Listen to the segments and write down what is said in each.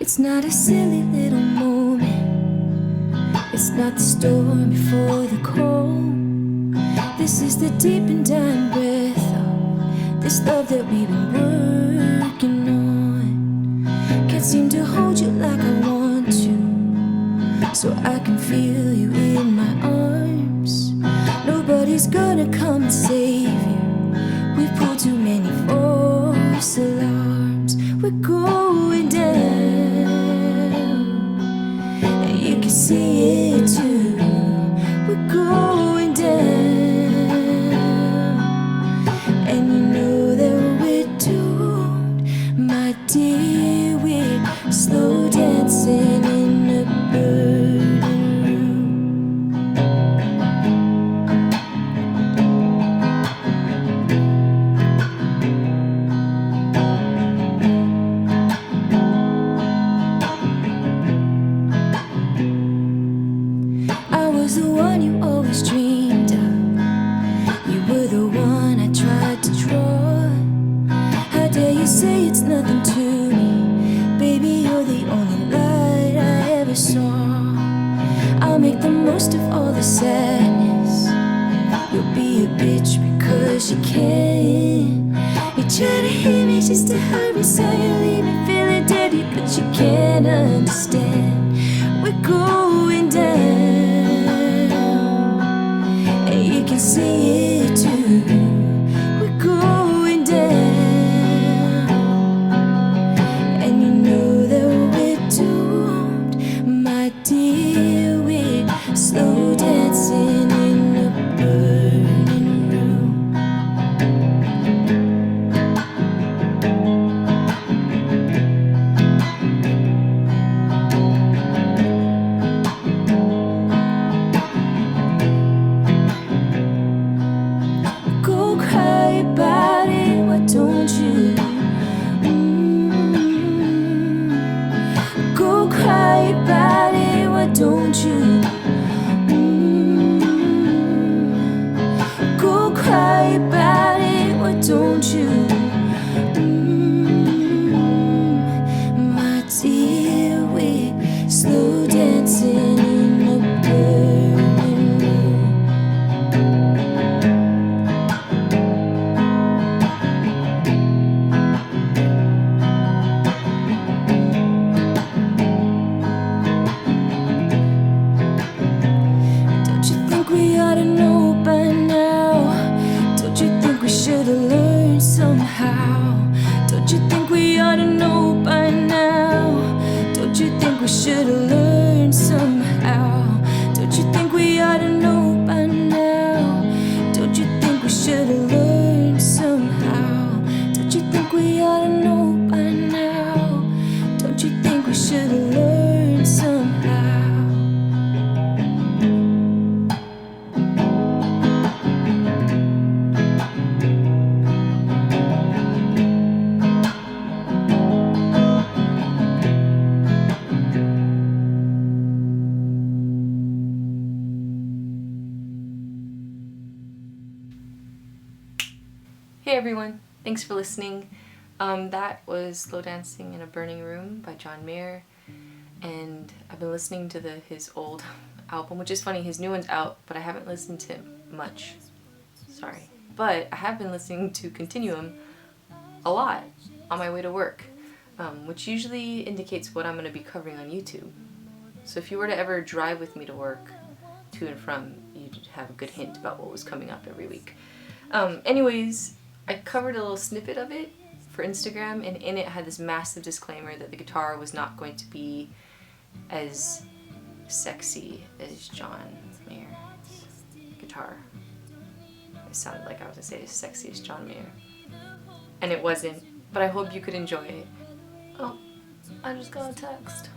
It's not a silly little moment. It's not the storm before the calm. This is the deep and dying breath of this love that we've been working on. Can't seem to hold you like I want to, so I can feel you in my arms. Nobody's gonna come and save you. We've pulled too many false alarms. We're going down, and you can see it too. We're going down, and you know that we're doomed, my dear. We're slow dancing in a burning room. I was the one you always dreamed of. You were the one I tried to draw. How dare you say it's nothing to me? Baby, you're the only light I ever saw. I'll make the most of all the sadness. You'll be a bitch because you can. You try to hit me just to hurry, so you leave me feeling dirty, but you can't understand. We're going down, and you can see it too. We're going down, and you know that we're doomed, my dear. We're slow dancing in a burning room. Go cry about it, why don't you? Go cry about it, why don't you? Go cry about it, why don't you? My dear, we're slow dancing in a burning room. Don't you think we ought to know by now? Don't you think we should have learned somehow? Don't you think we ought to know by now? Don't you think we should have learned somehow? Don't you think we ought to know by now? Don't you think we should have learned somehow? Don't you think we ought to know by now? Don't you think we should have learned somehow? Hey everyone, thanks for listening. That was Slow Dancing in a Burning Room by John Mayer, and I've been listening to his old album, which is funny, his new one's out, but I haven't listened to much. Sorry. But I have been listening to Continuum a lot on my way to work, which usually indicates what I'm going to be covering on YouTube. So if you were to ever drive with me to work, to and from, you'd have a good hint about what was coming up every week. Anyways, I covered a little snippet of it for Instagram, and in it had this massive disclaimer that the guitar was not going to be as sexy as John Mayer's guitar. It sounded like I was going to say as sexy as John Mayer. And it wasn't, but I hope you could enjoy it. Oh, I just got a text.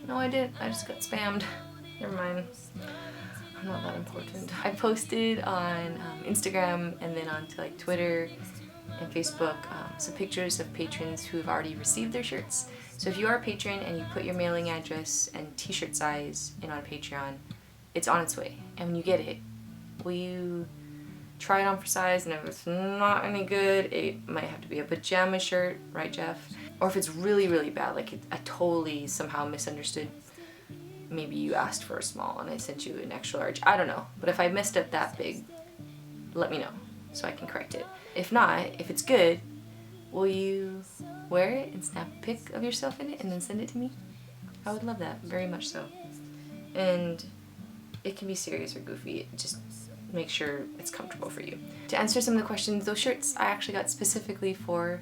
No, I didn't. I just got spammed. Never mind. I'm not that important. I posted on Instagram and then onto like Twitter and Facebook some pictures of patrons who have already received their shirts. So if you are a patron and you put your mailing address and t-shirt size in on Patreon, it's on its way. And when you get it, will you try it on for size, and if it's not any good, it might have to be a pajama shirt, right Jeff? Or if it's really, really bad, like I totally somehow misunderstood. Maybe you asked for a small and I sent you an extra large. I don't know. But if I messed up that big, let me know so I can correct it. If not, if it's good, will you wear it and snap a pic of yourself in it and then send it to me? I would love that, very much so. And it can be serious or goofy, just make sure it's comfortable for you. To answer some of the questions, those shirts I actually got specifically for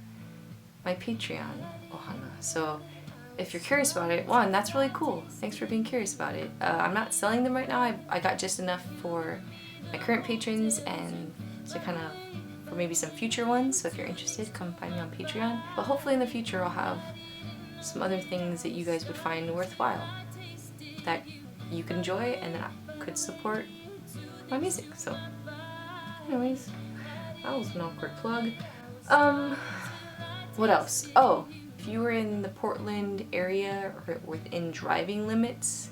my Patreon, Ohana. So if you're curious about it, one, that's really cool. Thanks for being curious about it. I'm not selling them right now. I got just enough for my current patrons and to kind of for maybe some future ones. So if you're interested, come find me on Patreon. But hopefully in the future I'll have some other things that you guys would find worthwhile that you could enjoy and that could support my music. So anyways, that was an awkward plug. What else? Oh, if you were in the Portland area or within driving limits,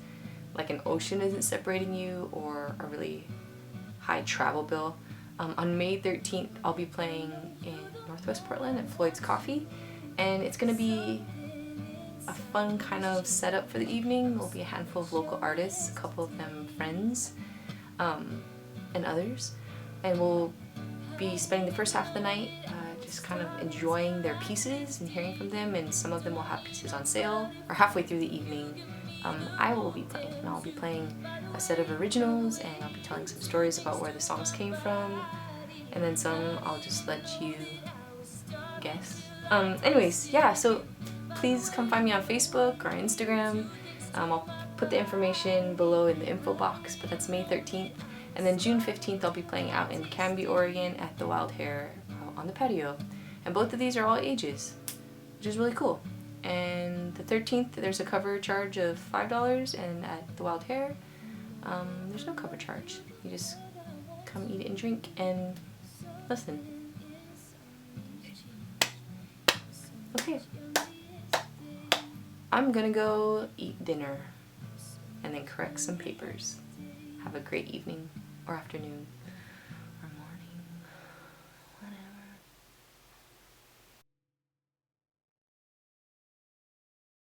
like an ocean isn't separating you or a really high travel bill, on May 13th I'll be playing in Northwest Portland at Floyds Coffee, and it's gonna be a fun kind of setup for the evening. There'll be a handful of local artists, a couple of them friends, and others, and we'll be spending the first half of the night just kind of enjoying their pieces and hearing from them, and some of them will have pieces on sale. Or halfway through the evening, I will be playing, and I'll be playing a set of originals, and I'll be telling some stories about where the songs came from, and then some I'll just let you guess. Anyways, yeah, so please come find me on Facebook or Instagram. I'll put the information below in the info box, but that's May 13th. And then June 15th I'll be playing out in Canby, Oregon at the Wild Hare on the Patio. And both of these are all ages, which is really cool. And the 13th there's a cover charge of $5, and at the Wild Hare there's no cover charge. You just come eat and drink and listen. Okay. I'm gonna go eat dinner and then correct some papers. Have a great evening or afternoon.